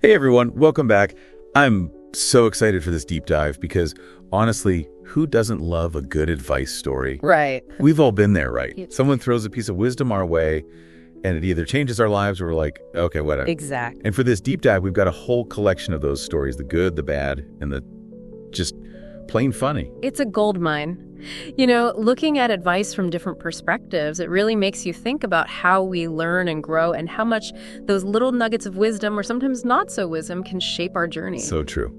Hey everyone, welcome back. I'm so excited for this deep dive because honestly, who doesn't love a good advice story? Right. We've all been there, right? Yep. Someone throws a piece of wisdom our way and it either changes our lives or we're like, okay, whatever. Exactly. And for this deep dive, we've got a whole collection of those stories, the good, the bad, and the just plain funny. It's a gold mine. Looking at advice from different perspectives, it really makes you think about how we learn and grow and how much those little nuggets of wisdom or sometimes not so wisdom can shape our journey. So true.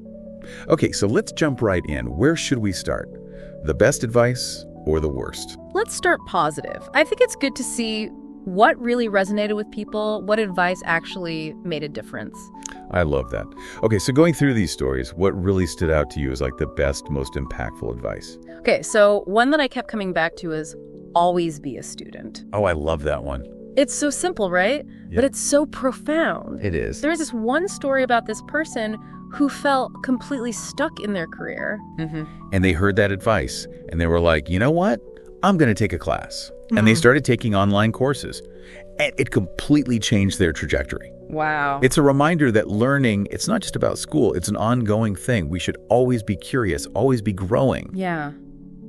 Okay, so let's jump right in. Where should we start? The best advice or the worst? Let's start positive. I think it's good to see what really resonated with people, what advice actually made a difference. I love that. Okay, so going through these stories, what really stood out to you as like the best, most impactful advice? Okay, so one that I kept coming back to is always be a student. Oh, I love that one. It's so simple, right? Yeah. But it's so profound. It is. There was this one story about this person who felt completely stuck in their career. And they heard that advice and they were like, you know what? I'm going to take a class. And they started taking online courses. And it completely changed their trajectory. Wow. It's a reminder that learning, it's not just about school. It's an ongoing thing. We should always be curious, always be growing. Yeah.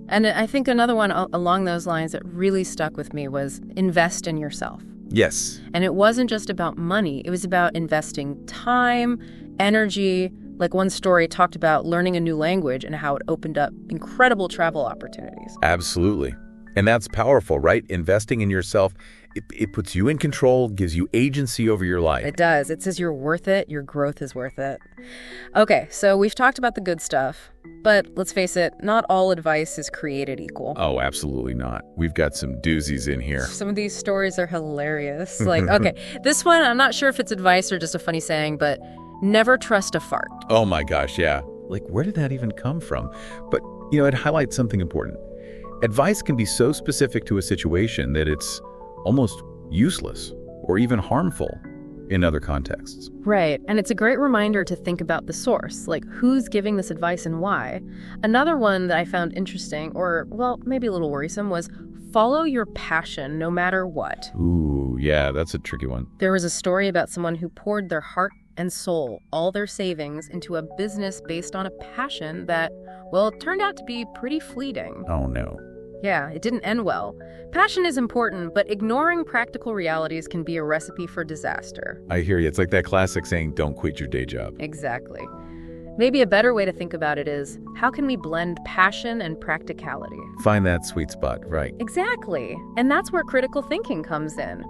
And I think another one along those lines that really stuck with me was invest in yourself. Yes. And it wasn't just about money. It was about investing time, energy. Like one story talked about learning a new language and how it opened up incredible travel opportunities. Absolutely. And that's powerful, right? Investing in yourself, it puts you in control, gives you agency over your life. It does. It says you're worth it. Your growth is worth it. Okay, so we've talked about the good stuff, but let's face it, not all advice is created equal. Oh, absolutely not. We've got some doozies in here. Some of these stories are hilarious. Okay, this one, I'm not sure if it's advice or just a funny saying, but never trust a fart. Oh my gosh, yeah. Like, where did that even come from? But, it highlights something important. Advice can be so specific to a situation that it's almost useless or even harmful in other contexts. Right, and it's a great reminder to think about the source, like who's giving this advice and why. Another one that I found interesting, or, well, maybe a little worrisome, was follow your passion no matter what. Ooh, yeah, that's a tricky one. There was a story about someone who poured their heart and soul, all their savings, into a business based on a passion that, well, turned out to be pretty fleeting. Oh, no. Yeah, it didn't end well. Passion is important, but ignoring practical realities can be a recipe for disaster. I hear you. It's like that classic saying, don't quit your day job. Exactly. Maybe a better way to think about it is, how can we blend passion and practicality? Find that sweet spot, right? Exactly. And that's where critical thinking comes in.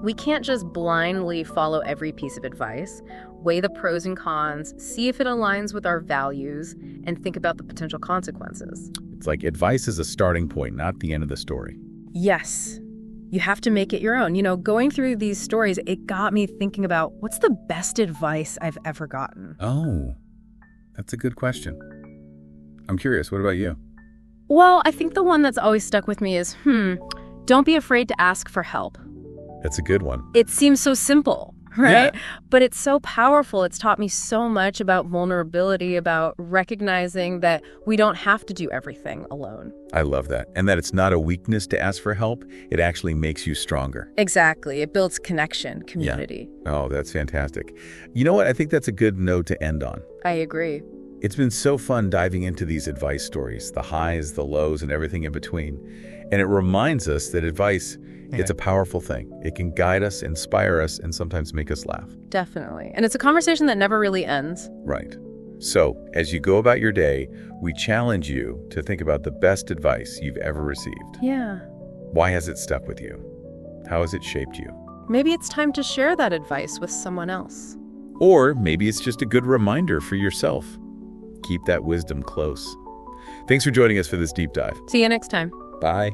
We can't just blindly follow every piece of advice, weigh the pros and cons, see if it aligns with our values, and think about the potential consequences. It's like advice is a starting point, not the end of the story. Yes. You have to make it your own. Going through these stories, it got me thinking about what's the best advice I've ever gotten? Oh, that's a good question. I'm curious, what about you? Well, I think the one that's always stuck with me is, don't be afraid to ask for help. That's a good one. It seems so simple, right? Yeah. But it's so powerful. It's taught me so much about vulnerability, about recognizing that we don't have to do everything alone. I love that. And that it's not a weakness to ask for help. It actually makes you stronger. Exactly. It builds connection, community. Yeah. Oh, that's fantastic. You know what? I think that's a good note to end on. I agree. It's been so fun diving into these advice stories, the highs, the lows, and everything in between. And it reminds us that advice, it's a powerful thing. It can guide us, inspire us, and sometimes make us laugh. Definitely. And it's a conversation that never really ends. Right. So, as you go about your day, we challenge you to think about the best advice you've ever received. Yeah. Why has it stuck with you? How has it shaped you? Maybe it's time to share that advice with someone else. Or maybe it's just a good reminder for yourself. Keep that wisdom close. Thanks for joining us for this deep dive. See you next time. Bye.